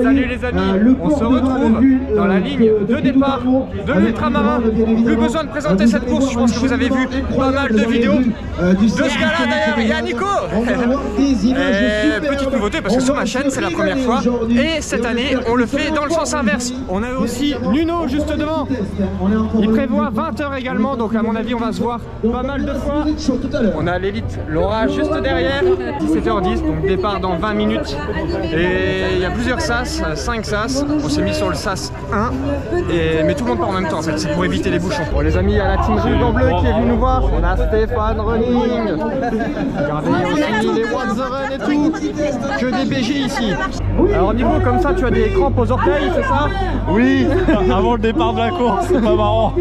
Salut les amis, on se retrouve dans la ligne de départ de l'ultramarin. Plus besoin de présenter cette course, je pense que vous avez vu pas mal de vidéos de ce gars-là d'ailleurs, il y a Nico. Petite nouveauté parce que sur ma chaîne c'est la première fois et cette année on le fait dans le sens inverse. On a aussi Nuno juste devant, il prévoit 20 h également, donc à mon avis on va se voir pas mal de fois. On a l'élite Laura juste derrière, 17 h 10, donc départ dans 20 minutes et il y a plusieurs sas, 5 sas, on s'est mis sur le sas 1, mais tout le monde part en même temps en fait, c'est pour éviter les bouchons. Bon les amis, il y a la team ruban bleu qui est venue nous voir, on a Stéphane Running, regardez aussi les What's the Run et tout, que des BG ici. Alors Nico, comme ça tu as des crampes aux orteils, c'est ça? Oui, avant le départ de la course, c'est pas marrant.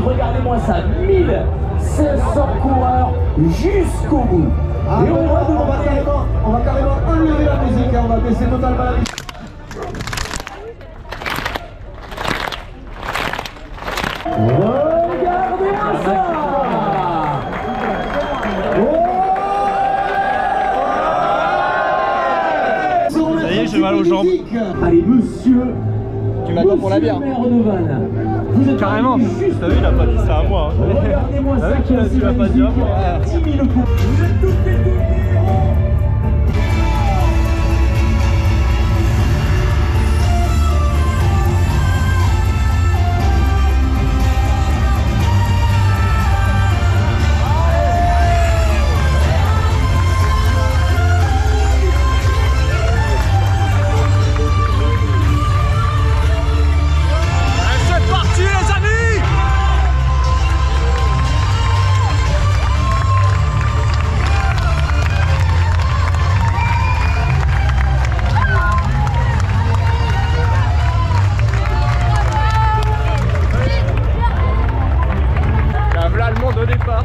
Regardez-moi ça, 1500 coureurs jusqu'au bout. Ah, et on va carrément enlever la musique, hein, on va baisser totalement la musique. Regardez-moi ça. Ça y est, j'ai mal aux jambes. Allez, monsieur. Tu m'attends pour la bière. Carrément. T'as vu, il a pas dit ça à moi. Regardez-moi ça. Tu l'as pas dit à moi. 10 000 coups. Vous êtes tous les héros.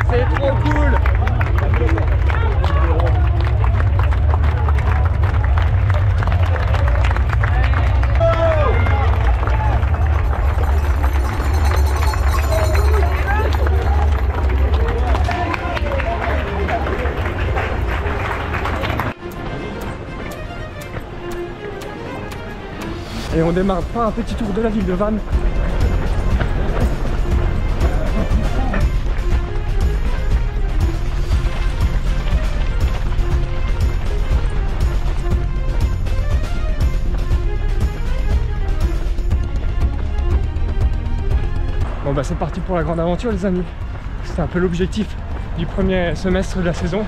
C'est trop cool. Et on démarre par un petit tour de la ville de Vannes. Bon bah c'est parti pour la grande aventure les amis. C'est un peu l'objectif du premier semestre de la saison.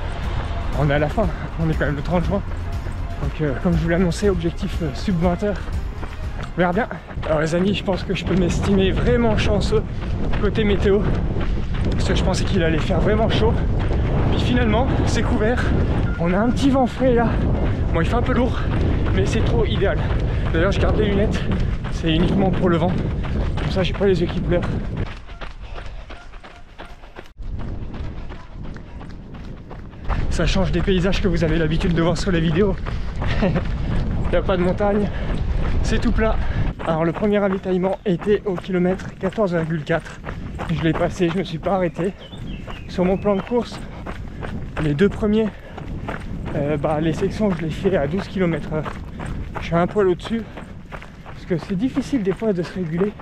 On est à la fin, on est quand même le 30 juin. Donc comme je vous l'ai annoncé, objectif sub 20 h. On verra bien. Alors les amis, je pense que je peux m'estimer vraiment chanceux côté météo. Parce que je pensais qu'il allait faire vraiment chaud. Puis finalement, c'est couvert. On a un petit vent frais là. Bon, il fait un peu lourd, mais c'est trop idéal. D'ailleurs, je garde les lunettes. C'est uniquement pour le vent. Comme ça, j'ai pas les yeux qui pleurent. Ça change des paysages que vous avez l'habitude de voir sur les vidéos. Il n'y a pas de montagne, c'est tout plat. Alors le premier ravitaillement était au kilomètre 14,4. Je l'ai passé, je me suis pas arrêté. Sur mon plan de course, les deux premiers, les sections je les fais à 12 km/h. Je suis un poil au-dessus, parce que c'est difficile des fois de se réguler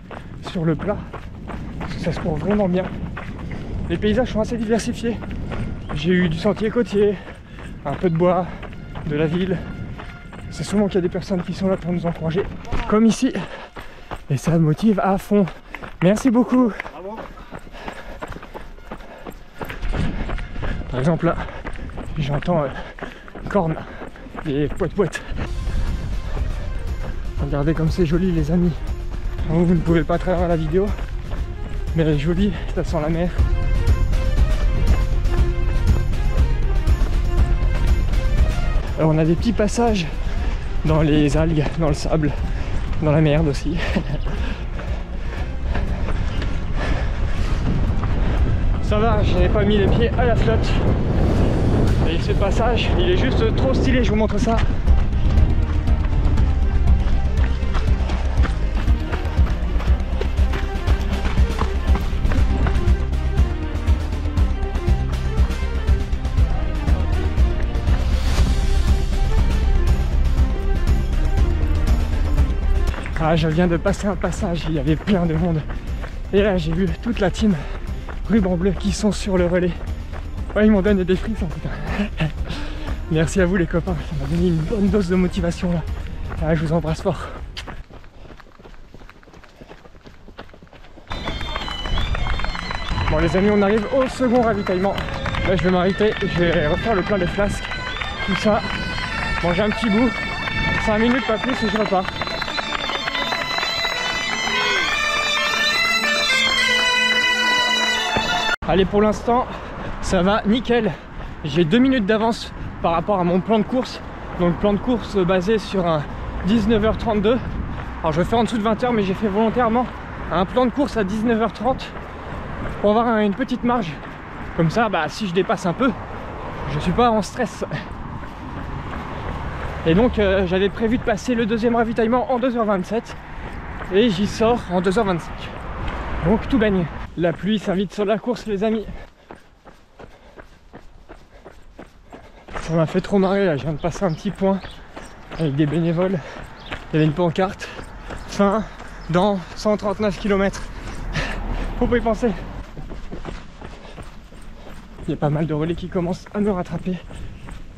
sur le plat, parce que ça se court vraiment bien. Les paysages sont assez diversifiés. J'ai eu du sentier côtier, un peu de bois, de la ville. C'est souvent qu'il y a des personnes qui sont là pour nous encourager, comme ici. Et ça me motive à fond. Merci beaucoup. Par exemple là, j'entends cornes et poète-poète. Regardez comme c'est joli les amis. Vous ne pouvez pas travers la vidéo, mais elle est jolie, ça sent la mer. Alors on a des petits passages dans les algues, dans le sable, dans la merde aussi. Ça va, je n'ai pas mis les pieds à la flotte. Et ce passage, il est juste trop stylé, je vous montre ça. Ah, je viens de passer un passage, il y avait plein de monde. Et là j'ai vu toute la team ruban bleu qui sont sur le relais. Ouais, ils m'ont donné des frissons, putain. Merci à vous les copains, ça m'a donné une bonne dose de motivation là. Ah, je vous embrasse fort. Bon les amis, on arrive au second ravitaillement. Là je vais m'arrêter, je vais refaire le plein des flasques. Tout ça, manger un petit bout. 5 minutes pas plus et je repars. Allez, pour l'instant ça va nickel. J'ai 2 minutes d'avance par rapport à mon plan de course. Donc plan de course basé sur un 19h32. Alors je vais faire en dessous de 20h, mais j'ai fait volontairement un plan de course à 19h30 pour avoir une petite marge. Comme ça, bah, si je dépasse un peu, je suis pas en stress. Et donc j'avais prévu de passer le deuxième ravitaillement en 2h27 et j'y sors en 2h25. Donc tout gagne. La pluie s'invite sur la course les amis. Ça m'a fait trop marrer là, je viens de passer un petit point avec des bénévoles. Il y avait une pancarte, fin dans 139 km. Faut pas y penser. Il y a pas mal de relais qui commencent à me rattraper.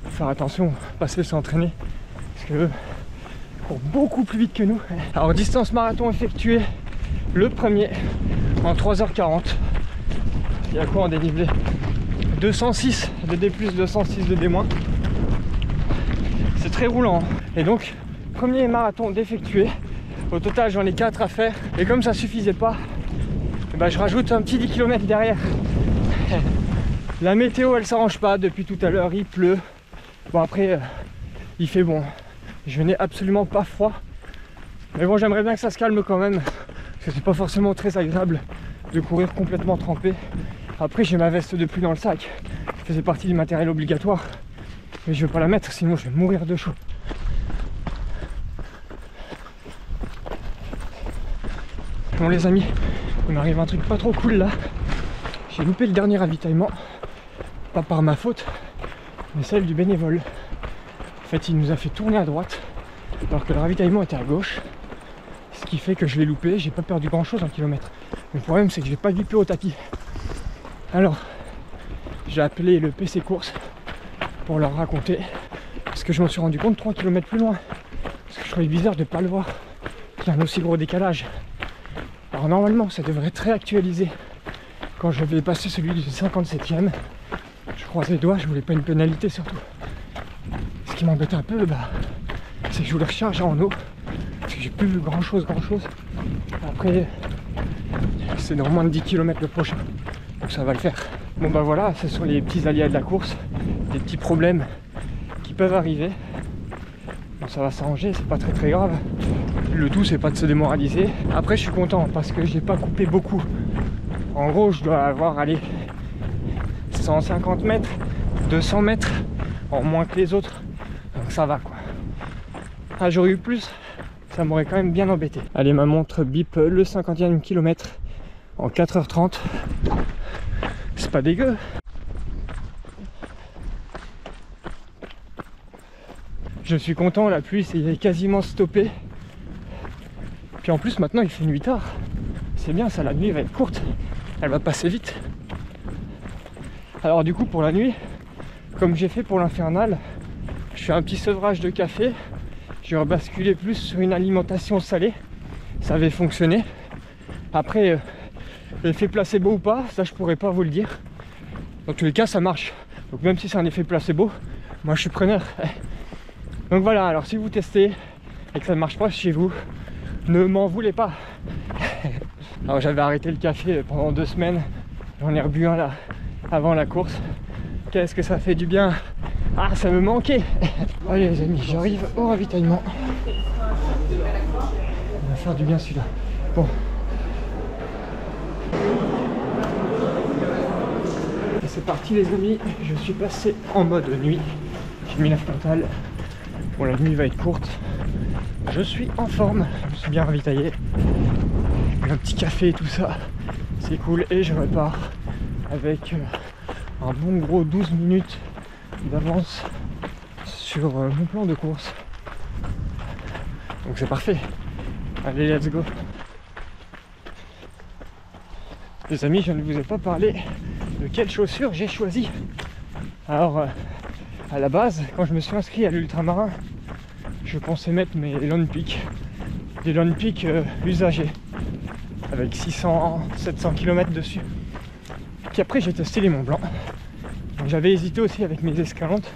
Faut faire attention, pas se laisser entraîner. Parce que eux courent beaucoup plus vite que nous. Alors distance marathon effectuée, le premier en 3h40. Il y a quoi en dénivelé? 206 de D+, 206 de D-. C'est très roulant. Et donc, premier marathon d'effectué. Au total, j'en ai 4 à faire. Et comme ça suffisait pas, bah, je rajoute un petit 10 km derrière. La météo, elle s'arrange pas. Depuis tout à l'heure, il pleut. Bon, après, il fait bon. Je n'ai absolument pas froid. Mais bon, j'aimerais bien que ça se calme quand même. Parce que c'est pas forcément très agréable de courir complètement trempé. Après, j'ai ma veste de pluie dans le sac. Ça faisait partie du matériel obligatoire. Mais je vais pas la mettre, sinon je vais mourir de chaud. Bon les amis, il m'arrive un truc pas trop cool là. J'ai loupé le dernier ravitaillement. Pas par ma faute, mais celle du bénévole. En fait, il nous a fait tourner à droite, alors que le ravitaillement était à gauche. Ce qui fait que je l'ai loupé, j'ai pas perdu grand chose en kilomètre. Mais le problème c'est que j'ai pas grippé au tapis. Alors, j'ai appelé le PC Course pour leur raconter, parce que je m'en suis rendu compte 3 km plus loin. Parce que je trouvais bizarre de ne pas le voir, qu'il y a un aussi gros décalage. Alors normalement, ça devrait être réactualisé quand je vais passer celui du 57e. Je croise les doigts, je voulais pas une pénalité surtout. Ce qui m'embêtait un peu, bah, c'est que je voulais recharger en eau, parce que j'ai plus vu grand chose. Après, c'est dans moins de 10 km le prochain. Donc ça va le faire. Bon bah voilà, ce sont les petits aléas de la course, des petits problèmes qui peuvent arriver. Bon, ça va s'arranger, c'est pas très grave. Le tout c'est pas de se démoraliser. Après je suis content parce que j'ai pas coupé beaucoup. En gros je dois avoir allé 150 mètres, 200 mètres en moins que les autres. Donc ça va quoi. Ah, j'aurais eu plus, ça m'aurait quand même bien embêté. Allez, ma montre bip le 50e kilomètre en 4h30. C'est pas dégueu. Je suis content, la pluie c'est quasiment stoppé. Puis en plus maintenant il fait nuit tard. C'est bien ça, la nuit va être courte. Elle va passer vite. Alors du coup pour la nuit, comme j'ai fait pour l'infernal, je fais un petit sevrage de café. Je vais rebasculer plus sur une alimentation salée. Ça avait fonctionné. Après l'effet placebo ou pas, ça je pourrais pas vous le dire. Dans tous les cas ça marche. Donc même si c'est un effet placebo, moi je suis preneur. Donc voilà, alors si vous testez et que ça ne marche pas chez vous, ne m'en voulez pas. Alors j'avais arrêté le café pendant 2 semaines. J'en ai rebu un là avant la course. Qu'est-ce que ça fait du bien. Ah, ça me manquait. Allez les amis, j'arrive au ravitaillement. Il va faire du bien celui-là. Bon. Et c'est parti les amis, je suis passé en mode nuit. J'ai mis la frontale. Bon, la nuit va être courte. Je suis en forme, je me suis bien ravitaillé. J'ai un petit café et tout ça. C'est cool et je repars avec un bon gros 12 minutes d'avance sur mon plan de course. Donc c'est parfait. Allez, let's go. Les amis, je ne vous ai pas parlé de quelles chaussures j'ai choisi. Alors, à la base, quand je me suis inscrit à l'ultramarin, je pensais mettre mes Lone Peak. Des Lone Peak usagés, avec 600-700 km dessus. Puis après, j'ai testé les Mont Blanc. J'avais hésité aussi avec mes Escalantes,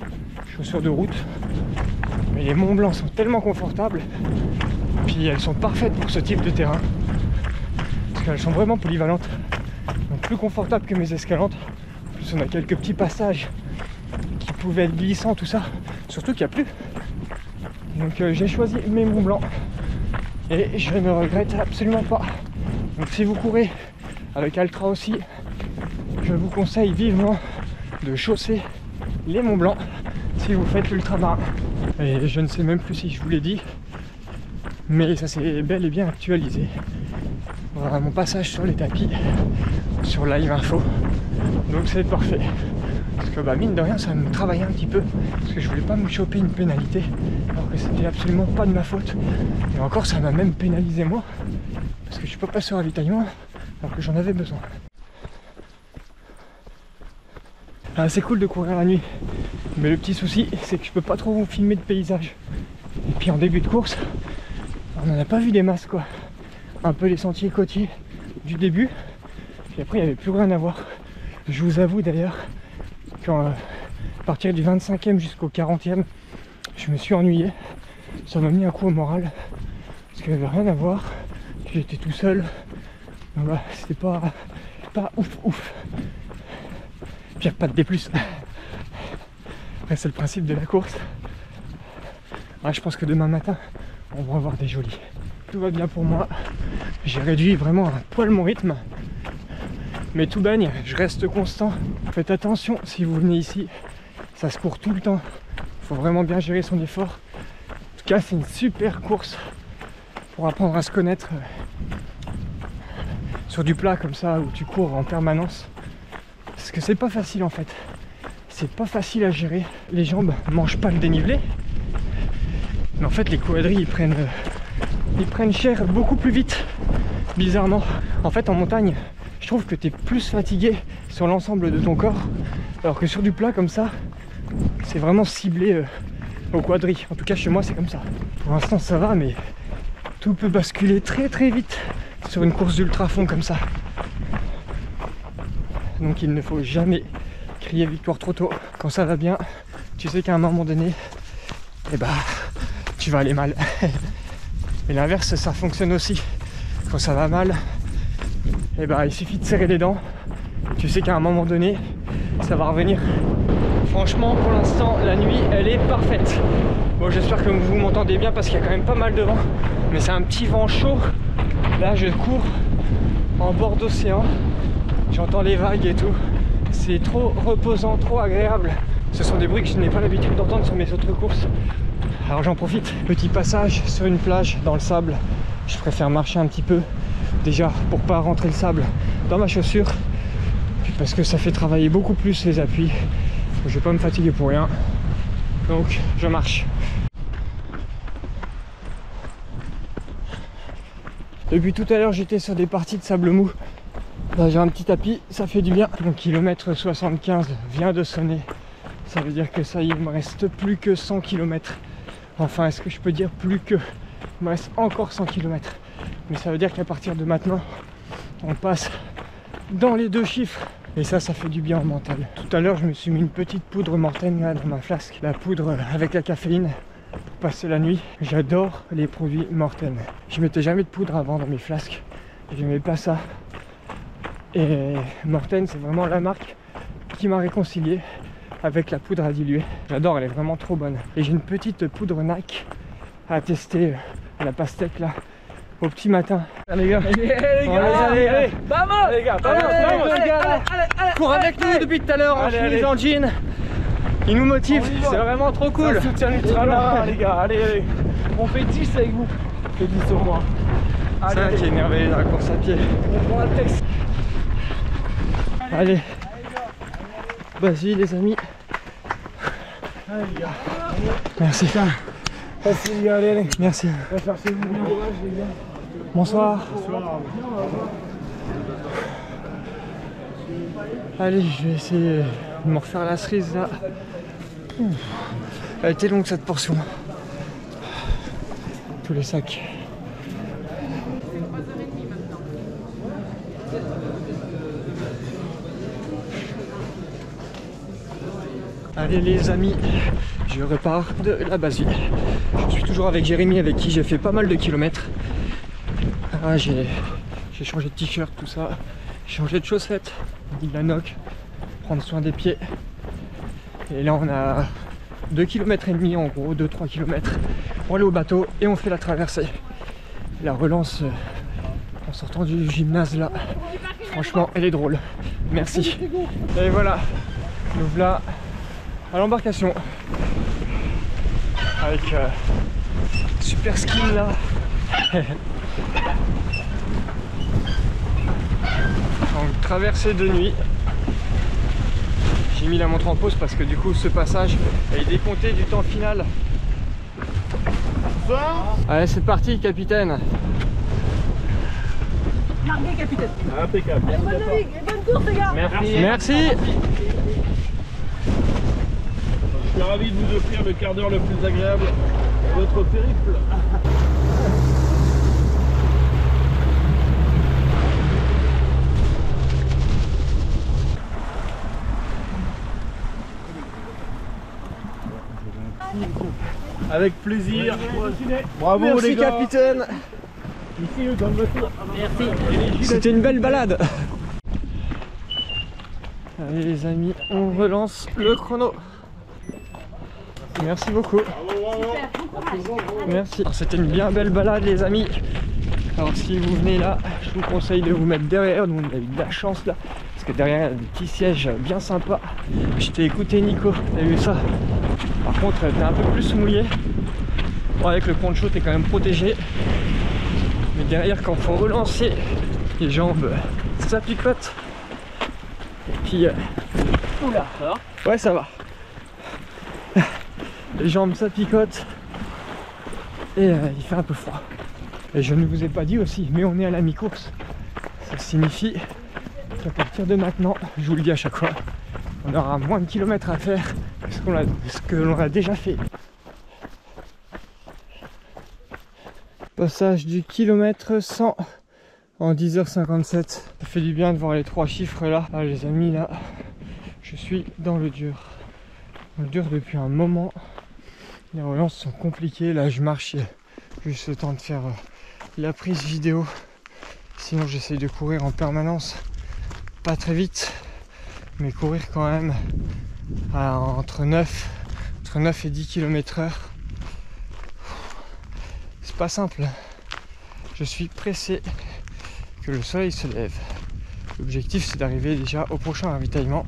chaussures de route. Mais les Mont Blanc sont tellement confortables. Puis elles sont parfaites pour ce type de terrain. Parce qu'elles sont vraiment polyvalentes. Donc plus confortables que mes Escalantes. En plus on a quelques petits passages qui pouvaient être glissants, tout ça. Surtout qu'il n'y a plus. Donc j'ai choisi mes Mont Blanc. Et je ne regrette absolument pas. Donc si vous courez avec Altra aussi, je vous conseille vivement de chausser les Mont Blanc si vous faites l'ultramarin. Et je ne sais même plus si je vous l'ai dit, mais ça s'est bel et bien actualisé. Voilà mon passage sur les tapis, sur Live Info. Donc c'est parfait. Parce que mine de rien ça me travaillait un petit peu. Parce que je voulais pas me choper une pénalité. Alors que c'était absolument pas de ma faute. Et encore ça m'a même pénalisé moi. Parce que je suis pas passé au ravitaillement alors que j'en avais besoin. Ah, c'est cool de courir la nuit. Mais le petit souci c'est que je peux pas trop vous filmer de paysage. Et puis en début de course, on n'en a pas vu des masses quoi. Un peu les sentiers côtiers du début. Puis après il n'y avait plus rien à voir. Je vous avoue d'ailleurs qu'à partir du 25e jusqu'au 40e, je me suis ennuyé. Ça m'a mis un coup au moral. Parce qu'il n'y avait rien à voir. J'étais tout seul. Donc voilà, c'était pas ouf. Puis il n'y a pas de D+. Après c'est le principe de la course. Ah, je pense que demain matin, on va avoir des jolis. Tout va bien pour moi. J'ai réduit vraiment un poil mon rythme. Mais tout baigne, je reste constant. Faites attention si vous venez ici. Ça se court tout le temps. Il faut vraiment bien gérer son effort. En tout cas, c'est une super course pour apprendre à se connaître sur du plat comme ça où tu cours en permanence. Parce que c'est pas facile en fait. C'est pas facile à gérer. Les jambes mangent pas le dénivelé. Mais en fait, les quadris ils prennent cher beaucoup plus vite. Bizarrement. En fait, en montagne, je trouve que tu es plus fatigué sur l'ensemble de ton corps. Alors que sur du plat comme ça, c'est vraiment ciblé au quadri. En tout cas, chez moi, c'est comme ça. Pour l'instant, ça va, mais tout peut basculer très très vite sur une course d'ultra fond comme ça. Donc il ne faut jamais crier victoire trop tôt. Quand ça va bien, tu sais qu'à un moment donné, eh bah, tu vas aller mal. Et l'inverse, ça fonctionne aussi. Quand ça va mal, eh bah, il suffit de serrer les dents. Tu sais qu'à un moment donné, ça va revenir. Franchement, pour l'instant, la nuit, elle est parfaite. Bon, j'espère que vous m'entendez bien parce qu'il y a quand même pas mal de vent. Mais c'est un petit vent chaud. Là, je cours en bord d'océan. J'entends les vagues et tout. C'est trop reposant, trop agréable. Ce sont des bruits que je n'ai pas l'habitude d'entendre sur mes autres courses. Alors j'en profite. Petit passage sur une plage dans le sable. Je préfère marcher un petit peu. Déjà pour pas rentrer le sable dans ma chaussure. Puis parce que ça fait travailler beaucoup plus les appuis. Je vais pas me fatiguer pour rien. Donc je marche. Depuis tout à l'heure j'étais sur des parties de sable mou. Là j'ai un petit tapis, ça fait du bien. Donc kilomètre 75 vient de sonner. Ça veut dire que ça y est, il me reste plus que 100 km. Enfin, est-ce que je peux dire plus que? Il me reste encore 100 km. Mais ça veut dire qu'à partir de maintenant, on passe dans les 2 chiffres. Et ça fait du bien au mental. Tout à l'heure, je me suis mis une petite poudre Morten là, dans ma flasque. La poudre avec la caféine pour passer la nuit. J'adore les produits Morten. Je mettais jamais de poudre avant dans mes flasques. J'aimais pas ça. Et Morten, c'est vraiment la marque qui m'a réconcilié avec la poudre à diluer. J'adore, elle est vraiment trop bonne. Et j'ai une petite poudre Nike à tester à la pastèque là, au petit matin. Allez les gars, allez, vamos les gars, cours avec nous depuis tout à l'heure en chemise en jean. Il nous motive, c'est vraiment trop cool. Soutien ultra les gars, allez. On fait 10 avec vous. On fait 10 au moins. C'est ça qui est merveilleux dans la course à pied. On prend le texte. Allez. Vas-y les amis. Allez les gars. Merci. Facile les gars, allez. Merci. On va faire ce mouvement. Courage les gars. Bonsoir. Allez, je vais essayer de me refaire la cerise là. Elle était longue cette portion. Tous les sacs. Allez les amis, je repars de la base. Je suis toujours avec Jérémy, avec qui j'ai fait pas mal de kilomètres. Ah, j'ai changé de t-shirt, tout ça. J'ai changé de chaussettes, de la noc, prendre soin des pieds. Et là on a 2,5 km en gros, 2-3 km pour aller au bateau et on fait la traversée. La relance en sortant du gymnase là, franchement elle est drôle. Merci. Et voilà, nous voilà à l'embarcation avec super skin là. Donc traversée de nuit. J'ai mis la montre en pause parce que du coup ce passage est décompté du temps final. Allez c'est parti capitaine. Largué capitaine. Impeccable. Allez, bonne navigue et bonne course les gars. Merci. Merci. Je suis ravi de vous offrir le quart d'heure le plus agréable de votre périple. Avec plaisir. Bravo. Merci les gars. capitaine. Ici dans le bateau. Merci. C'était une belle balade. Allez les amis, on relance le chrono. Merci beaucoup. Merci. C'était une bien belle balade les amis. Alors si vous venez là, je vous conseille de vous mettre derrière. Nous on a eu de la chance là. Parce que derrière il y a des petits sièges bien sympas. Je t'ai écouté Nico, t'as vu ça? Par contre t'es un peu plus mouillé. Bon, avec le poncho t'es quand même protégé. Mais derrière quand faut relancer les jambes, ça picote. Et puis oula, ça va? Ouais ça va. Les jambes ça picote. Et il fait un peu froid. Et je ne vous ai pas dit aussi, mais on est à la mi-course. Ça signifie qu'à partir de maintenant, je vous le dis à chaque fois, on aura moins de kilomètres à faire que ce que l'on a déjà fait. Passage du kilomètre 100 en 10h57. Ça fait du bien de voir les 3 chiffres là. Ah les amis là, je suis dans le dur. Dans le dur depuis un moment. Les relances sont compliquées. Là je marche juste le temps de faire la prise vidéo. Sinon j'essaye de courir en permanence. Pas très vite, mais courir quand même entre 9 et 10 km/h. C'est pas simple. Je suis pressé que le soleil se lève. L'objectif c'est d'arriver déjà au prochain ravitaillement,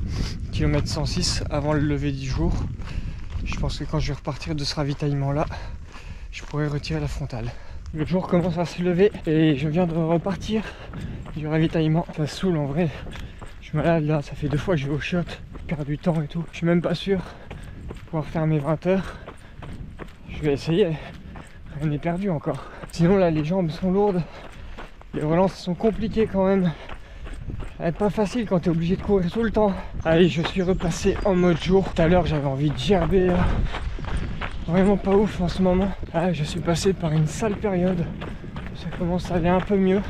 kilomètre 106, avant le lever du jour. Je pense que quand je vais repartir de ce ravitaillement là, je pourrai retirer la frontale. Le jour commence à se lever et je viens de repartir du ravitaillement. Ça saoule en vrai. Je suis malade là, ça fait 2 fois que je vais au shot, je perds du temps et tout. Je suis même pas sûr de pouvoir faire mes 20 heures. Je vais essayer, rien n'est perdu encore. Sinon là les jambes sont lourdes, les relances sont compliquées quand même. Ça va être pas facile quand tu es obligé de courir tout le temps. Allez, je suis repassé en mode jour. Tout à l'heure j'avais envie de gerber là. Vraiment pas ouf en ce moment. Ah, je suis passé par une sale période. Ça commence à aller un peu mieux.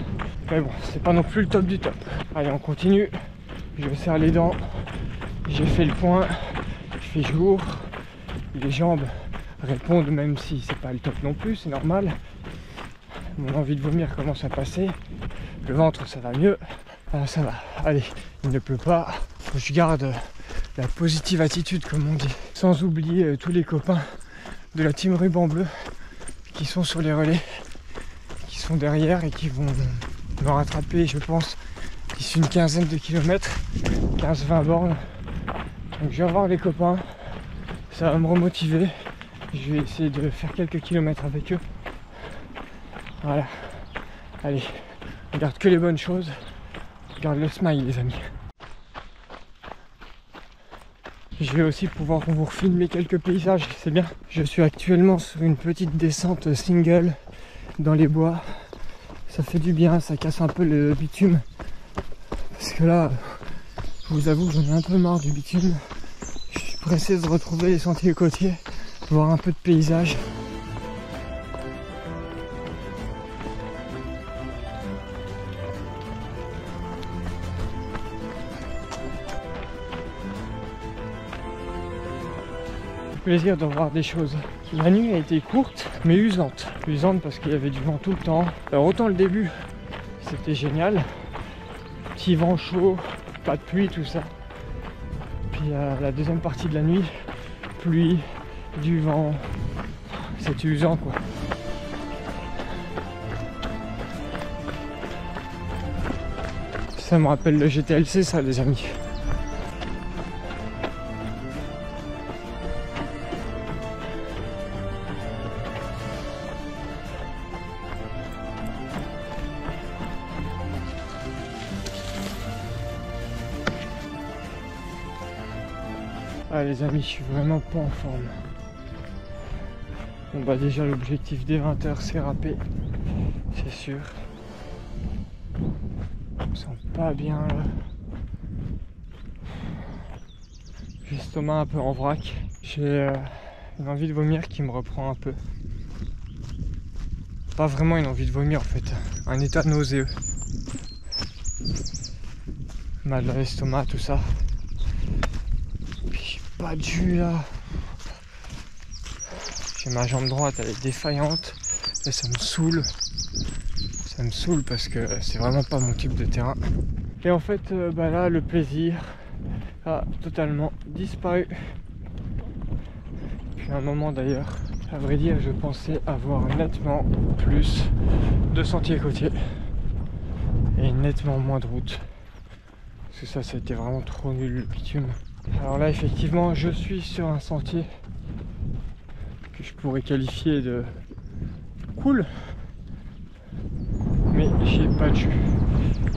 Mais bon, c'est pas non plus le top du top. Allez, on continue. Je me serre les dents. J'ai fait le point. Il fait jour. Les jambes répondent même si c'est pas le top non plus, c'est normal. Mon envie de vomir commence à passer. Le ventre ça va mieux. Ah, ça va. Allez, il ne pleut pas. Faut que je garde la positive attitude comme on dit. Sans oublier tous les copains de la team ruban bleu qui sont sur les relais, qui sont derrière et qui vont me rattraper je pense d'ici une quinzaine de kilomètres, 15-20 bornes. Donc je vais voir les copains, ça va me remotiver, je vais essayer de faire quelques kilomètres avec eux. Voilà, allez, on garde que les bonnes choses, on garde le smile les amis. Je vais aussi pouvoir vous refilmer quelques paysages, c'est bien. Je suis actuellement sur une petite descente single dans les bois. Ça fait du bien, ça casse un peu le bitume. Parce que là, je vous avoue que j'en ai un peu marre du bitume. Je suis pressé de retrouver les sentiers côtiers, voir un peu de paysage. Plaisir de voir des choses. La nuit a été courte mais usante. Usante parce qu'il y avait du vent tout le temps. Alors autant le début c'était génial. Petit vent chaud, pas de pluie, tout ça. Puis la deuxième partie de la nuit, pluie, du vent. C'était usant quoi. Ça me rappelle le GTLC ça les amis. Ah les amis, je suis vraiment pas en forme. Bon bah déjà l'objectif des 20 h c'est râpé, c'est sûr. Je me sens pas bien là. J'ai l'estomac un peu en vrac. J'ai une envie de vomir qui me reprend un peu. Pas vraiment une envie de vomir en fait, un état nauséeux. Mal dans l'estomac, tout ça. Pas de jus là. J'ai ma jambe droite, elle est défaillante et ça me saoule. Ça me saoule parce que c'est vraiment pas mon type de terrain. Et en fait, bah là, le plaisir a totalement disparu. Depuis un moment d'ailleurs, à vrai dire, je pensais avoir nettement plus de sentiers côtiers et nettement moins de routes. Parce que ça a été vraiment trop nul le bitume. Alors là effectivement je suis sur un sentier que je pourrais qualifier de cool, mais j'ai pas de jus,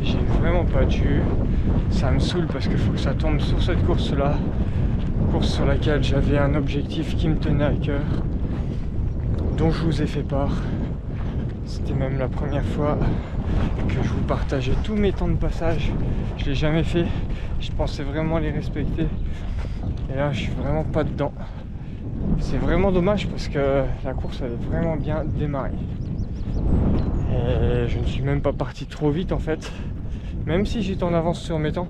j'ai vraiment pas de jus. Ça me saoule parce qu'il faut que ça tombe sur cette course là, course sur laquelle j'avais un objectif qui me tenait à cœur, dont je vous ai fait part. C'était même la première fois que je vous partageais tous mes temps de passage. Je l'ai jamais fait, je pensais vraiment les respecter et là je suis vraiment pas dedans. C'est vraiment dommage parce que la course avait vraiment bien démarré et je ne suis même pas parti trop vite en fait, même si j'étais en avance sur mes temps,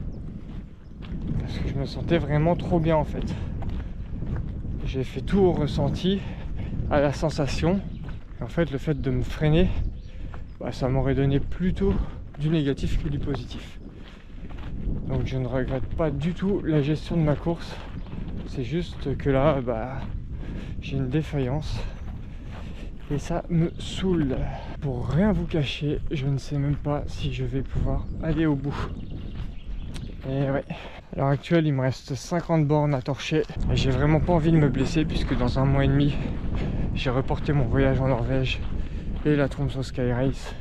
parce que je me sentais vraiment trop bien en fait. J'ai fait tout au ressenti, à la sensation, et en fait le fait de me freiner, bah, ça m'aurait donné plutôt du négatif que du positif. Donc je ne regrette pas du tout la gestion de ma course. C'est juste que là, bah, j'ai une défaillance. Et ça me saoule. Pour rien vous cacher, je ne sais même pas si je vais pouvoir aller au bout. Et ouais. À l'heure actuelle, il me reste 50 bornes à torcher. Et j'ai vraiment pas envie de me blesser puisque dans un mois et demi, j'ai reporté mon voyage en Norvège et la Tromsø Sky Race.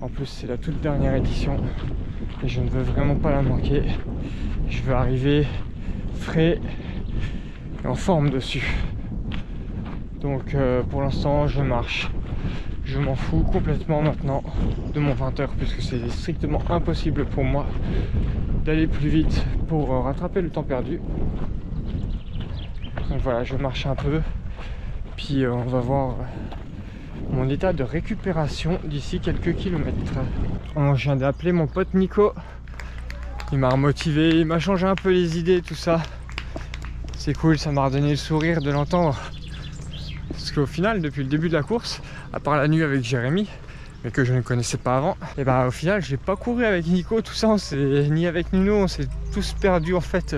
En plus, c'est la toute dernière édition et je ne veux vraiment pas la manquer. Je veux arriver frais et en forme dessus. Donc pour l'instant, je marche. Je m'en fous complètement maintenant de mon 20 h puisque c'est strictement impossible pour moi d'aller plus vite pour rattraper le temps perdu. Donc voilà, je marche un peu, puis on va voir mon état de récupération d'ici quelques kilomètres. Je viens d'appeler mon pote Nico, il m'a remotivé, il m'a changé un peu les idées, tout ça. C'est cool, ça m'a redonné le sourire de l'entendre. Parce qu'au final, depuis le début de la course, à part la nuit avec Jérémy, mais que je ne connaissais pas avant, et bah au final j'ai pas couru avec Nico, tout ça, ni avec Nuno, on s'est tous perdus en fait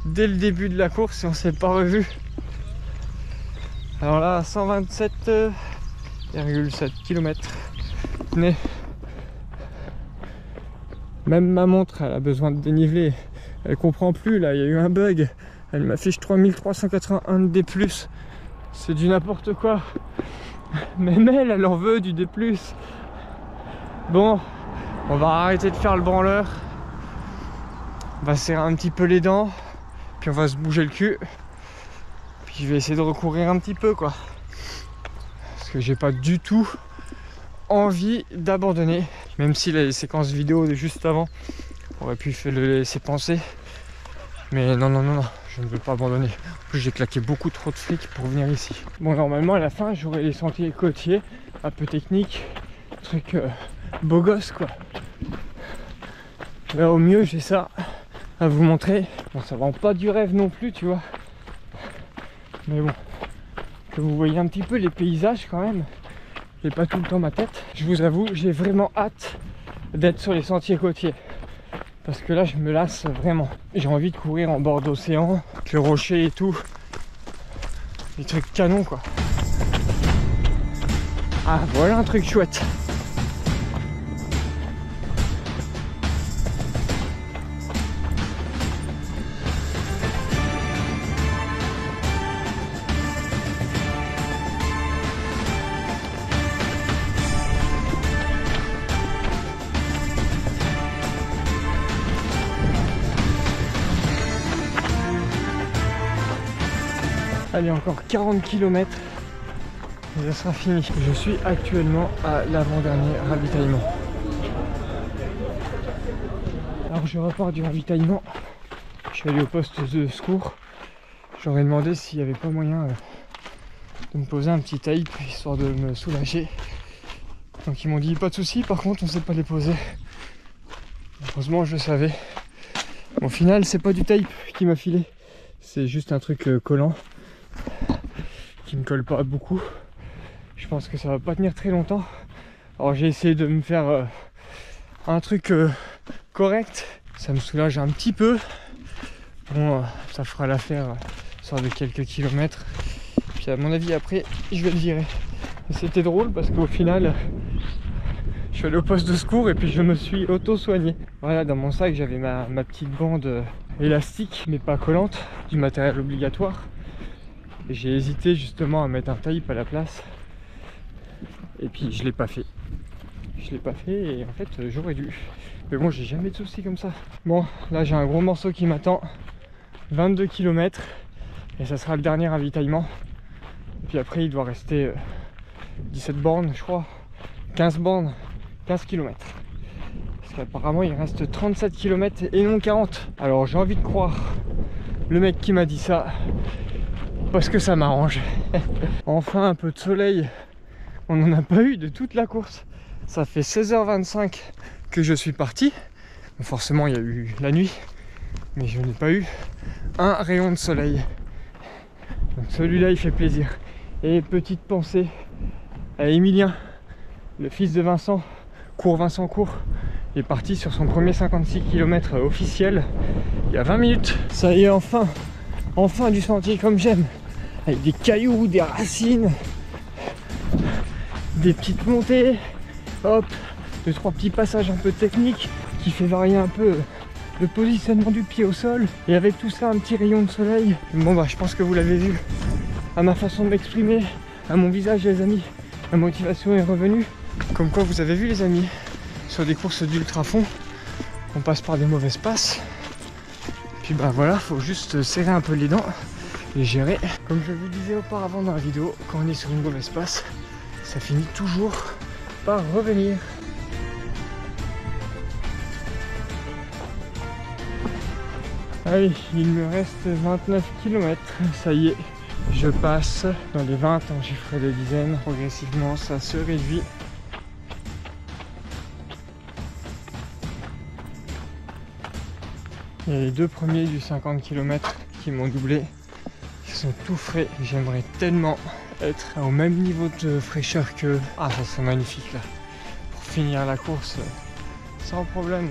dès le début de la course et on s'est pas revus. Alors là, 127,7 km. Même ma montre, elle a besoin de déniveler, elle comprend plus là, il y a eu un bug, elle m'affiche 3381 de D+. C'est du n'importe quoi. Même elle en veut du D+. Bon, on va arrêter de faire le branleur. On va serrer un petit peu les dents. Puis on va se bouger le cul. Puis je vais essayer de recourir un petit peu quoi. Parce que j'ai pas du tout envie d'abandonner. Même si les séquences vidéo de juste avant auraient pu le laisser penser. Mais non, je ne veux pas abandonner. En plus, j'ai claqué beaucoup trop de fric pour venir ici. Bon, normalement, à la fin, j'aurai les sentiers côtiers, un peu techniques, truc beau gosse, quoi. Là, au mieux, j'ai ça à vous montrer. Bon, ça vend pas du rêve non plus, tu vois. Mais bon, que vous voyez un petit peu les paysages quand même. J'ai pas tout le temps ma tête. Je vous avoue, j'ai vraiment hâte d'être sur les sentiers côtiers. Parce que là, je me lasse vraiment. J'ai envie de courir en bord d'océan, avec le rocher et tout. Des trucs canons, quoi. Ah, voilà un truc chouette. Allez, encore 40 km et ça sera fini. Je suis actuellement à l'avant-dernier ravitaillement. Alors je repars du ravitaillement. Je suis allé au poste de secours. J'aurais demandé s'il n'y avait pas moyen de me poser un petit tape histoire de me soulager. Donc ils m'ont dit pas de souci, par contre on ne sait pas les poser. Heureusement je le savais. Au final c'est pas du tape qui m'a filé. C'est juste un truc collant. Qui ne colle pas beaucoup. Je pense que ça va pas tenir très longtemps. Alors j'ai essayé de me faire un truc correct. Ça me soulage un petit peu. Bon, ça fera l'affaire sur de quelques kilomètres. Puis à mon avis après je vais le virer. C'était drôle parce qu'au final je suis allé au poste de secours et puis je me suis auto-soigné. Voilà, dans mon sac j'avais ma petite bande élastique mais pas collante, du matériel obligatoire. J'ai hésité justement à mettre un tape à la place et puis je l'ai pas fait. Je l'ai pas fait et en fait j'aurais dû. Mais bon, j'ai jamais de soucis comme ça. Bon, là j'ai un gros morceau qui m'attend. 22 km et ça sera le dernier ravitaillement. Et puis après il doit rester 17 bornes je crois. 15 bornes, 15 km. Parce qu'apparemment il reste 37 km et non 40. Alors j'ai envie de croire le mec qui m'a dit ça. Parce que ça m'arrange. Enfin un peu de soleil. On n'en a pas eu de toute la course. Ça fait 16h25 que je suis parti. Bon, forcément il y a eu la nuit. Mais je n'ai pas eu un rayon de soleil. Donc celui-là il fait plaisir. Et petite pensée à Emilien, le fils de Vincent Court. Il est parti sur son premier 56 km officiel il y a 20 minutes. Ça y est, enfin du sentier comme j'aime, avec des cailloux, des racines, des petites montées, hop, 2-3 petits passages un peu techniques qui fait varier un peu le positionnement du pied au sol, et avec tout ça un petit rayon de soleil. Bon bah je pense que vous l'avez vu à ma façon de m'exprimer, à mon visage les amis, la motivation est revenue. Comme quoi vous avez vu les amis, sur des courses d'ultra fond on passe par des mauvaises passes. Puis bah voilà, faut juste serrer un peu les dents et gérer. Comme je vous disais auparavant dans la vidéo, quand on est sur une mauvaise passe, ça finit toujours par revenir. Allez, il me reste 29 km, ça y est, je passe dans les 20 en chiffre de dizaines. Progressivement, ça se réduit. Il y a les deux premiers du 50 km qui m'ont doublé. Ils sont tout frais. J'aimerais tellement être au même niveau de fraîcheur qu'eux. Ah, ça serait magnifique là. Pour finir la course sans problème.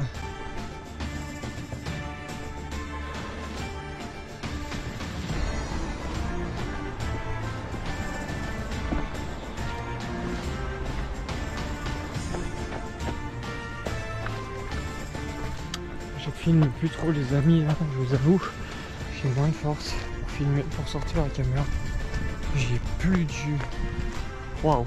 Je filme plus trop les amis là, je vous avoue. J'ai moins de force pour filmer, pour sortir la caméra. J'ai plus de jus. Waouh.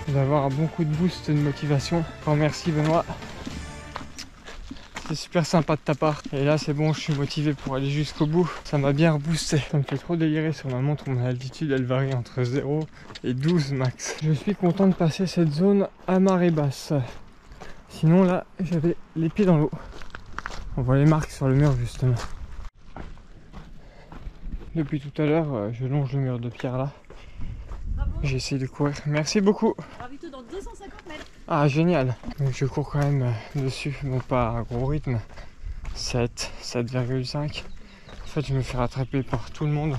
D'avoir un bon coup de boost de motivation. Encore merci Benoît. C'était super sympa de ta part. Et là c'est bon, je suis motivé pour aller jusqu'au bout. Ça m'a bien reboosté. Ça me fait trop délirer sur ma montre. Mon altitude elle varie entre 0 et 12 max. Je suis content de passer cette zone à marée basse. Sinon là j'avais les pieds dans l'eau. On voit les marques sur le mur justement. Depuis tout à l'heure je longe le mur de pierre là. J'essaie de courir. Merci beaucoup. Ravito dans 250 mètres. Ah génial. Donc je cours quand même dessus. Bon pas à gros rythme. 7,5. En fait je me fais rattraper par tout le monde.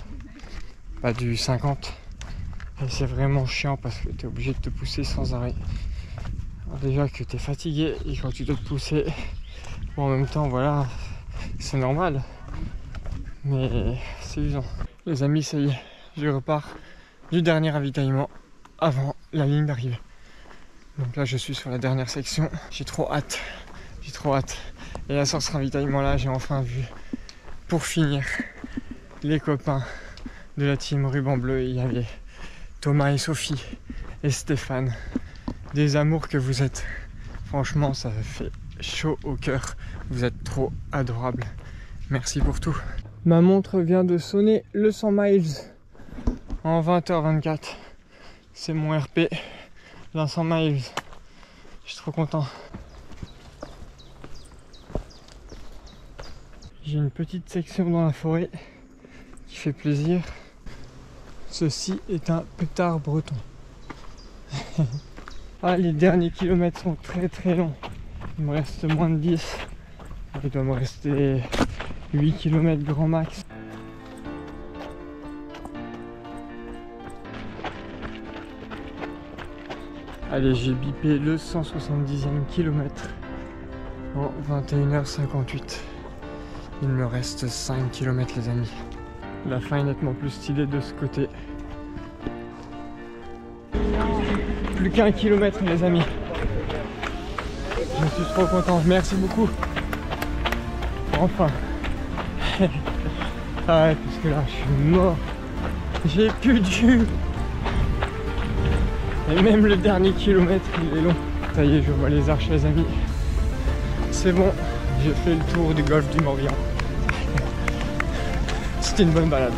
Pas du 50. Et c'est vraiment chiant parce que tu es obligé de te pousser sans arrêt. Alors déjà que tu es fatigué et quand tu dois te pousser, bon, en même temps voilà, c'est normal. Mais c'est usant. Les amis, ça y est, je repars du dernier ravitaillement avant la ligne d'arrivée. Donc là je suis sur la dernière section, j'ai trop hâte. Et là sur ce ravitaillement là j'ai enfin vu, pour finir, les copains de la team Ruban Bleu. Il y avait Thomas et Sophie et Stéphane, des amours que vous êtes. Franchement ça fait chaud au cœur, vous êtes trop adorables. Merci pour tout. Ma montre vient de sonner le 100 miles en 20h24. C'est mon RP d'un 100 miles. Je suis trop content. J'ai une petite section dans la forêt qui fait plaisir. Ceci est un pétard breton. Ah, les derniers kilomètres sont très longs. Il me reste moins de 10. Il doit me rester 8 km grand max. Allez, j'ai bipé le 170e kilomètre en 21h58. Il me reste 5 km les amis. La fin est nettement plus stylée de ce côté. Plus qu'1 kilomètre les amis. Je suis trop content, merci beaucoup. Enfin. Ah ouais, parce que là je suis mort. J'ai plus de jus. Et même le dernier kilomètre il est long. Ça y est, je vois les arches les amis. C'est bon, j'ai fait le tour du golfe du Morbihan. C'était une bonne balade.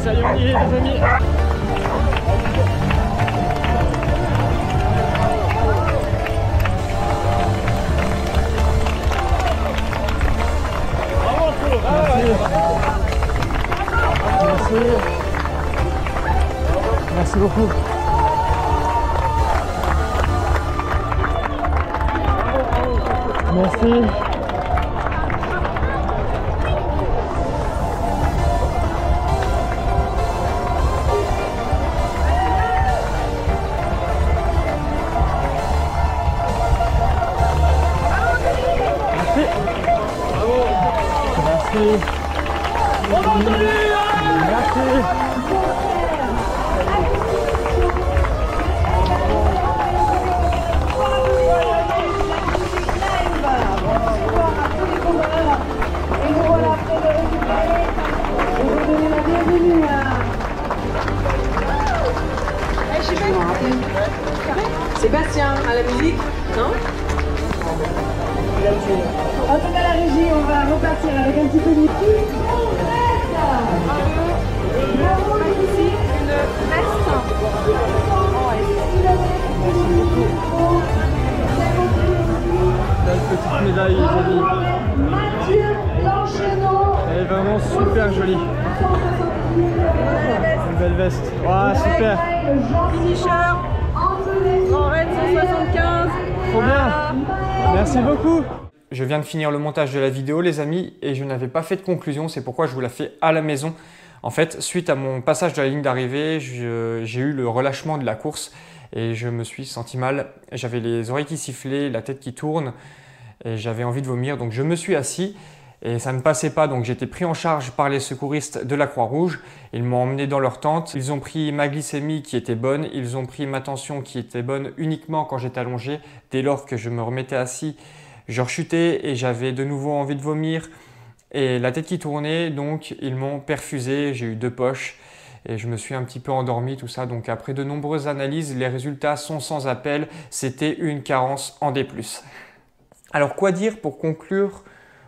Ça y est, on y est les amis. Merci beaucoup. Merci. Sébastien, à la musique, non? En tout cas, la régie, on va repartir avec un petit peu de musique. Ici, une veste. Belle petite médaille les amis. Elle est vraiment super jolie. Une belle veste. Waouh, super. Finisher. En raid 175. Trop bien. Merci beaucoup. Je viens de finir le montage de la vidéo les amis et je n'avais pas fait de conclusion, c'est pourquoi je vous la fais à la maison. En fait, suite à mon passage de la ligne d'arrivée, j'ai eu le relâchement de la course et je me suis senti mal. J'avais les oreilles qui sifflaient, la tête qui tourne et j'avais envie de vomir. Donc je me suis assis et ça ne passait pas. Donc j'étais pris en charge par les secouristes de la Croix-Rouge. Ils m'ont emmené dans leur tente. Ils ont pris ma glycémie qui était bonne. Ils ont pris ma tension qui était bonne uniquement quand j'étais allongé. Dès lors que je me remettais assis, je rechutais et j'avais de nouveau envie de vomir et la tête qui tournait. Donc ils m'ont perfusé. J'ai eu 2 poches. Et je me suis un petit peu endormi, tout ça. Donc après de nombreuses analyses, les résultats sont sans appel. C'était une carence en D+. Alors quoi dire pour conclure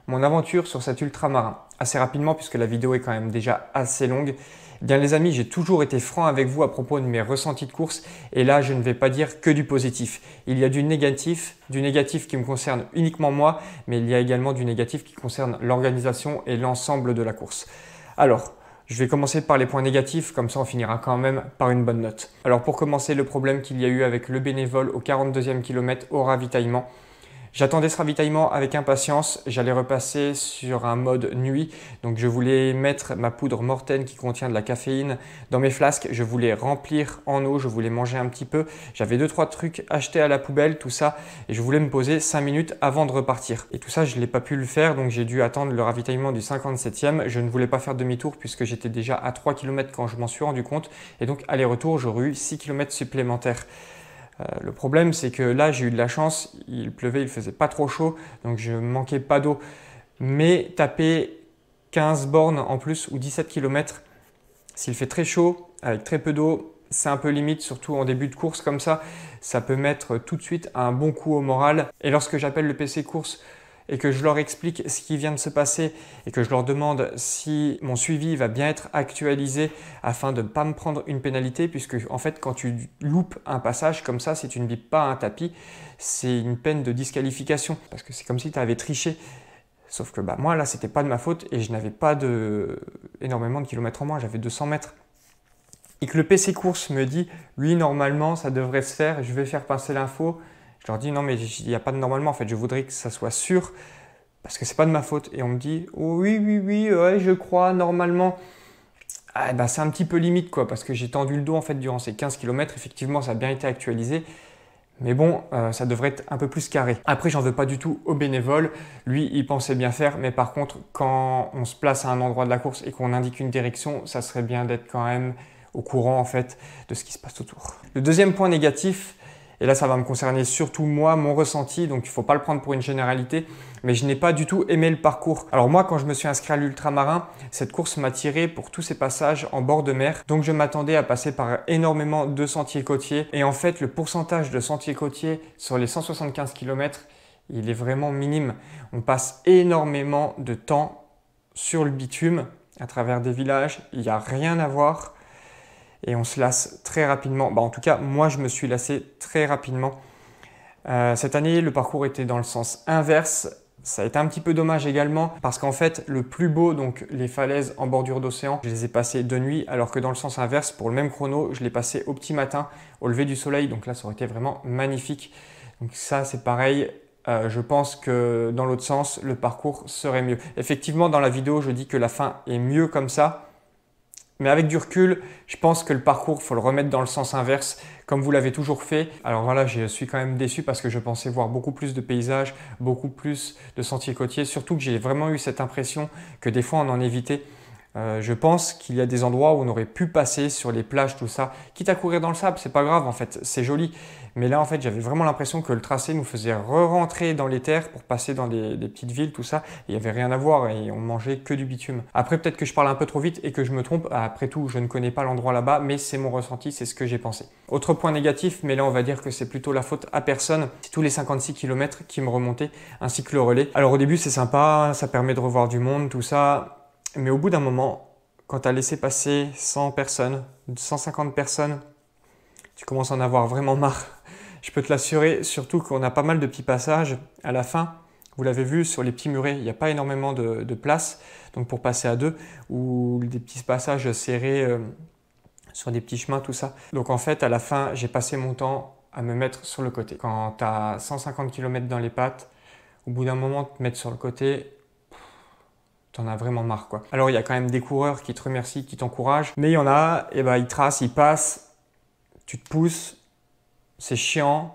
mon aventure sur cet ultramarin? Assez rapidement puisque la vidéo est quand même déjà assez longue. Eh bien les amis, j'ai toujours été franc avec vous à propos de mes ressentis de course et là je ne vais pas dire que du positif. Il y a du négatif qui me concerne uniquement moi, mais il y a également du négatif qui concerne l'organisation et l'ensemble de la course. Alors, je vais commencer par les points négatifs, comme ça on finira quand même par une bonne note. Alors pour commencer, le problème qu'il y a eu avec le bénévole au 42e kilomètre au ravitaillement. J'attendais ce ravitaillement avec impatience, j'allais repasser sur un mode nuit, donc je voulais mettre ma poudre Morten qui contient de la caféine dans mes flasques, je voulais remplir en eau, je voulais manger un petit peu, j'avais 2-3 trucs achetés à la poubelle, tout ça, et je voulais me poser 5 minutes avant de repartir. Et tout ça, je n'ai pas pu le faire, donc j'ai dû attendre le ravitaillement du 57e, je ne voulais pas faire demi-tour puisque j'étais déjà à 3 km quand je m'en suis rendu compte, et donc aller-retour, j'aurais eu 6 km supplémentaires. Le problème, c'est que là, j'ai eu de la chance, il pleuvait, il faisait pas trop chaud, donc je manquais pas d'eau. Mais taper 15 bornes en plus ou 17 km, s'il fait très chaud, avec très peu d'eau, c'est un peu limite, surtout en début de course comme ça peut mettre tout de suite un bon coup au moral. Et lorsque j'appelle le PC course et que je leur explique ce qui vient de se passer et que je leur demande si mon suivi va bien être actualisé afin de ne pas me prendre une pénalité, puisque en fait quand tu loupes un passage comme ça, si tu ne bipes pas un tapis, c'est une peine de disqualification parce que c'est comme si tu avais triché. Sauf que moi là c'était pas de ma faute et je n'avais pas énormément de kilomètres en moins, j'avais 200 mètres. Et que le PC course me dit oui normalement ça devrait se faire, je vais faire passer l'info. Je leur dis non mais il n'y a pas de normalement, en fait je voudrais que ça soit sûr parce que c'est pas de ma faute. Et on me dit oh, oui ouais, je crois normalement. Ah, ben, c'est un petit peu limite quoi parce que j'ai tendu le dos en fait durant ces 15 km, effectivement ça a bien été actualisé. Mais bon, ça devrait être un peu plus carré. Après, j'en veux pas du tout au bénévole. Lui, il pensait bien faire, mais par contre, quand on se place à un endroit de la course et qu'on indique une direction, ça serait bien d'être quand même au courant en fait de ce qui se passe autour. Le deuxième point négatif, et là, ça va me concerner surtout moi, mon ressenti, donc il ne faut pas le prendre pour une généralité, mais je n'ai pas du tout aimé le parcours. Alors moi, quand je me suis inscrit à l'ultramarin, cette course m'a tiré pour tous ces passages en bord de mer, donc je m'attendais à passer par énormément de sentiers côtiers. Et en fait, le pourcentage de sentiers côtiers sur les 175 km, il est vraiment minime. On passe énormément de temps sur le bitume, à travers des villages, il n'y a rien à voir. Et on se lasse très rapidement. En tout cas, moi, je me suis lassé très rapidement. Cette année, le parcours était dans le sens inverse. Ça a été un petit peu dommage également parce qu'en fait, le plus beau, donc les falaises en bordure d'océan, je les ai passées de nuit alors que dans le sens inverse, pour le même chrono, je l'ai passé au petit matin, au lever du soleil. Donc là, ça aurait été vraiment magnifique. Donc ça, c'est pareil. Je pense que dans l'autre sens, le parcours serait mieux. Effectivement, dans la vidéo, je dis que la fin est mieux comme ça. Mais avec du recul, je pense que le parcours, il faut le remettre dans le sens inverse, comme vous l'avez toujours fait. Alors voilà, je suis quand même déçu parce que je pensais voir beaucoup plus de paysages, beaucoup plus de sentiers côtiers. Surtout que j'ai vraiment eu cette impression que des fois on en évitait. Je pense qu'il y a des endroits où on aurait pu passer sur les plages, tout ça. Quitte à courir dans le sable, c'est pas grave en fait, c'est joli. Mais là en fait, j'avais vraiment l'impression que le tracé nous faisait re-rentrer dans les terres pour passer dans des petites villes, tout ça. Il n'y avait rien à voir et on mangeait que du bitume. Après, peut-être que je parle un peu trop vite et que je me trompe. Après tout, je ne connais pas l'endroit là-bas, mais c'est mon ressenti, c'est ce que j'ai pensé. Autre point négatif, mais là on va dire que c'est plutôt la faute à personne. C'est tous les 56 km qui me remontaient, ainsi que le relais. Alors au début, c'est sympa, ça permet de revoir du monde, tout ça. Mais au bout d'un moment, quand tu as laissé passer 100 personnes, 150 personnes, tu commences à en avoir vraiment marre. Je peux te l'assurer, surtout qu'on a pas mal de petits passages à la fin. Vous l'avez vu, sur les petits murets, il n'y a pas énormément de place, donc pour passer à deux, ou des petits passages serrés sur des petits chemins, tout ça. Donc en fait, à la fin, j'ai passé mon temps à me mettre sur le côté. Quand tu as 150 km dans les pattes, au bout d'un moment, te mettre sur le côté, t'en as vraiment marre quoi. Alors il y a quand même des coureurs qui te remercient, qui t'encouragent, mais il y en a, et ils tracent, ils passent, tu te pousses, c'est chiant,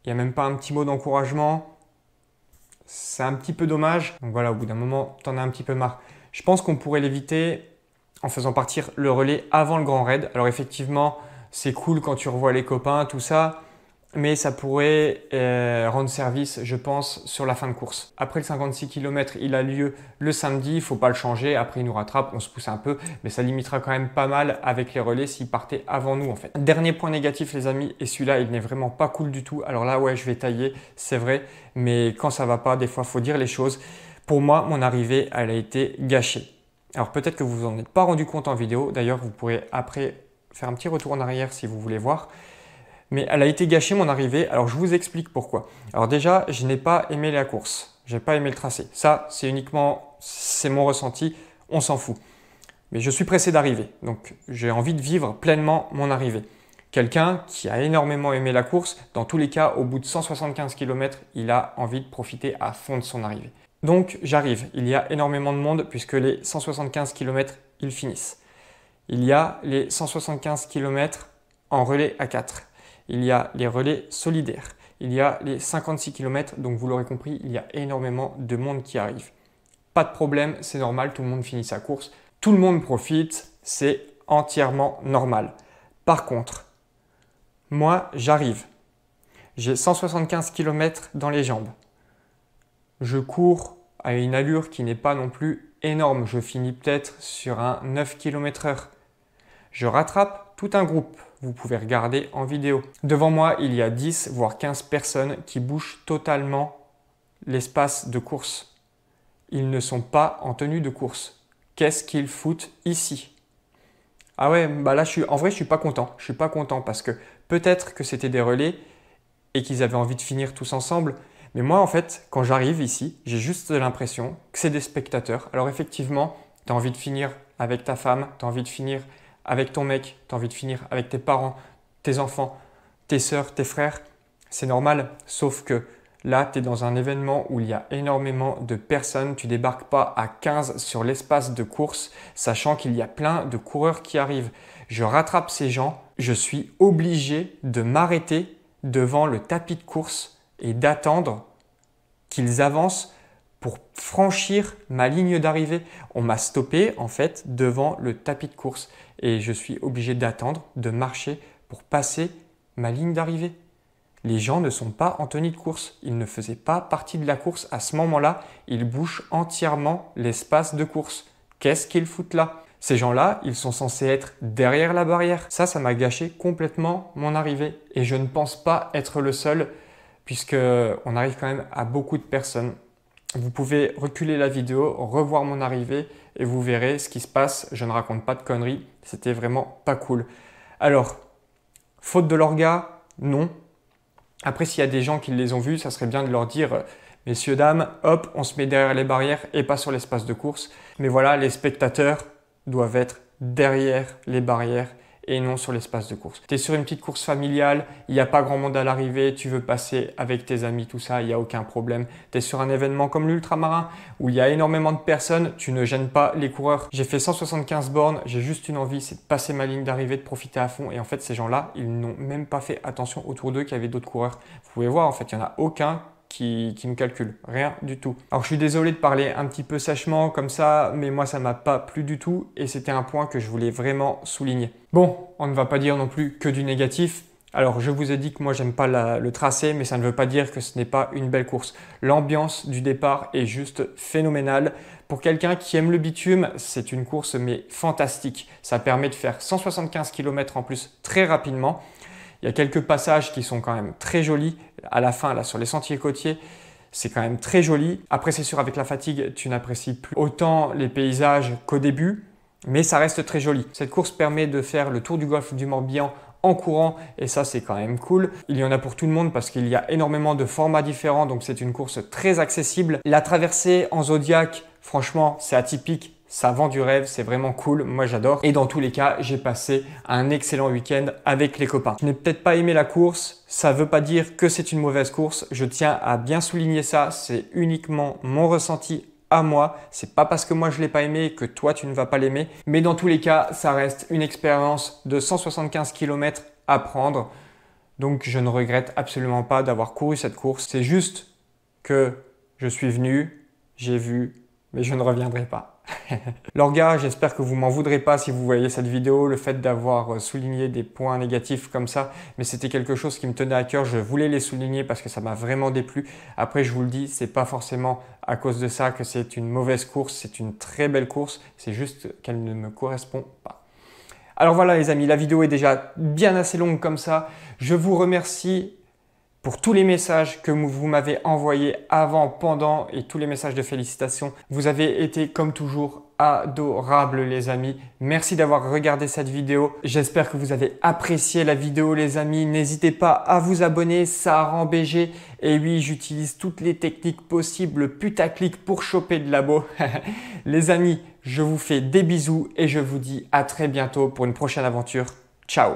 il n'y a même pas un petit mot d'encouragement, c'est un petit peu dommage. Donc voilà, au bout d'un moment, t'en as un petit peu marre. Je pense qu'on pourrait l'éviter en faisant partir le relais avant le grand raid. Alors effectivement, c'est cool quand tu revois les copains, tout ça. mais ça pourrait rendre service, je pense, sur la fin de course. Après le 56 km, il a lieu le samedi, il ne faut pas le changer. Après, il nous rattrape, on se pousse un peu, mais ça limitera quand même pas mal avec les relais s'il partait avant nous en fait. Dernier point négatif, les amis, et celui-là, il n'est vraiment pas cool du tout. Alors là, ouais, je vais tailler, c'est vrai, mais quand ça va pas, des fois, il faut dire les choses. Pour moi, mon arrivée, elle a été gâchée. Alors peut-être que vous vous en êtes pas rendu compte en vidéo. D'ailleurs, vous pourrez après faire un petit retour en arrière si vous voulez voir. Mais elle a été gâchée mon arrivée. Alors je vous explique pourquoi. Alors déjà, je n'ai pas aimé la course. Je n'ai pas aimé le tracé. Ça, c'est mon ressenti. On s'en fout. Mais je suis pressé d'arriver. Donc j'ai envie de vivre pleinement mon arrivée. Quelqu'un qui a énormément aimé la course, dans tous les cas, au bout de 175 km, il a envie de profiter à fond de son arrivée. Donc j'arrive. Il y a énormément de monde puisque les 175 km, ils finissent. Il y a les 175 km en relais à 4. Il y a les relais solidaires, il y a les 56 km, donc vous l'aurez compris, il y a énormément de monde qui arrive. Pas de problème, c'est normal, tout le monde finit sa course, tout le monde profite, c'est entièrement normal. Par contre, moi j'arrive, j'ai 175 km dans les jambes, je cours à une allure qui n'est pas non plus énorme, je finis peut-être sur un 9 km/h. Je rattrape tout un groupe. Vous pouvez regarder en vidéo. Devant moi, il y a 10 voire 15 personnes qui bougent totalement l'espace de course. Ils ne sont pas en tenue de course. Qu'est-ce qu'ils foutent ici? Ah ouais, bah là, en vrai, je suis pas content. Je suis pas content parce que peut-être que c'était des relais et qu'ils avaient envie de finir tous ensemble. Mais moi, en fait, quand j'arrive ici, j'ai juste l'impression que c'est des spectateurs. Alors effectivement, tu as envie de finir avec ta femme, tu as envie de finir avec ton mec, tu as envie de finir avec tes parents, tes enfants, tes sœurs, tes frères, c'est normal. Sauf que là, tu es dans un événement où il y a énormément de personnes. Tu débarques pas à 15 sur l'espace de course, sachant qu'il y a plein de coureurs qui arrivent. Je rattrape ces gens, je suis obligé de m'arrêter devant le tapis de course et d'attendre qu'ils avancent pour franchir ma ligne d'arrivée. On m'a stoppé en fait devant le tapis de course et je suis obligé d'attendre, de marcher pour passer ma ligne d'arrivée. Les gens ne sont pas en tenue de course, ils ne faisaient pas partie de la course à ce moment-là, ils bouchent entièrement l'espace de course. Qu'est-ce qu'ils foutent là? Ces gens-là, ils sont censés être derrière la barrière. Ça m'a gâché complètement mon arrivée et je ne pense pas être le seul puisqu'on arrive quand même à beaucoup de personnes. Vous pouvez reculer la vidéo, revoir mon arrivée et vous verrez ce qui se passe. Je ne raconte pas de conneries, c'était vraiment pas cool. Alors, faute de l'orga, non. Après, s'il y a des gens qui les ont vus, ça serait bien de leur dire « Messieurs, dames, hop, on se met derrière les barrières et pas sur l'espace de course. » Mais voilà, les spectateurs doivent être derrière les barrières et non sur l'espace de course. Tu es sur une petite course familiale, il n'y a pas grand monde à l'arrivée, tu veux passer avec tes amis, tout ça, il n'y a aucun problème. Tu es sur un événement comme l'ultramarin où il y a énormément de personnes, tu ne gênes pas les coureurs. J'ai fait 175 bornes, j'ai juste une envie, c'est de passer ma ligne d'arrivée, de profiter à fond. Et en fait, ces gens-là, ils n'ont même pas fait attention autour d'eux qu'il y avait d'autres coureurs. Vous pouvez voir, en fait, il n'y en a aucun qui me calcule, rien du tout. Alors je suis désolé de parler un petit peu sèchement comme ça, mais moi ça m'a pas plu du tout et c'était un point que je voulais vraiment souligner. Bon, on ne va pas dire non plus que du négatif. Alors je vous ai dit que moi j'aime pas le tracé, mais ça ne veut pas dire que ce n'est pas une belle course. L'ambiance du départ est juste phénoménale. Pour quelqu'un qui aime le bitume, c'est une course mais fantastique. Ça permet de faire 175 km en plus très rapidement. Il y a quelques passages qui sont quand même très jolis. À la fin, là, sur les sentiers côtiers, c'est quand même très joli. Après, c'est sûr, avec la fatigue, tu n'apprécies plus autant les paysages qu'au début, mais ça reste très joli. Cette course permet de faire le tour du golfe du Morbihan en courant et ça, c'est quand même cool. Il y en a pour tout le monde parce qu'il y a énormément de formats différents, donc c'est une course très accessible. La traversée en Zodiac, franchement, c'est atypique. Ça vend du rêve, c'est vraiment cool, moi j'adore. Et dans tous les cas, j'ai passé un excellent week-end avec les copains. Je n'ai peut-être pas aimé la course, ça ne veut pas dire que c'est une mauvaise course. Je tiens à bien souligner ça, c'est uniquement mon ressenti à moi. C'est pas parce que moi je l'ai pas aimé que toi tu ne vas pas l'aimer. Mais dans tous les cas, ça reste une expérience de 175 km à prendre. Donc je ne regrette absolument pas d'avoir couru cette course. C'est juste que je suis venu, j'ai vu, mais je ne reviendrai pas. Lorga, j'espère que vous m'en voudrez pas si vous voyez cette vidéo, le fait d'avoir souligné des points négatifs comme ça, mais c'était quelque chose qui me tenait à cœur, je voulais les souligner parce que ça m'a vraiment déplu. Après, je vous le dis, c'est pas forcément à cause de ça que c'est une mauvaise course, c'est une très belle course, c'est juste qu'elle ne me correspond pas. Alors voilà les amis, la vidéo est déjà bien assez longue comme ça. Je vous remercie pour tous les messages que vous m'avez envoyés avant, pendant et tous les messages de félicitations. Vous avez été comme toujours adorables les amis. Merci d'avoir regardé cette vidéo. J'espère que vous avez apprécié la vidéo les amis. N'hésitez pas à vous abonner, ça rend BG. Et oui, j'utilise toutes les techniques possibles putaclic pour choper de labo. Les amis, je vous fais des bisous et je vous dis à très bientôt pour une prochaine aventure. Ciao!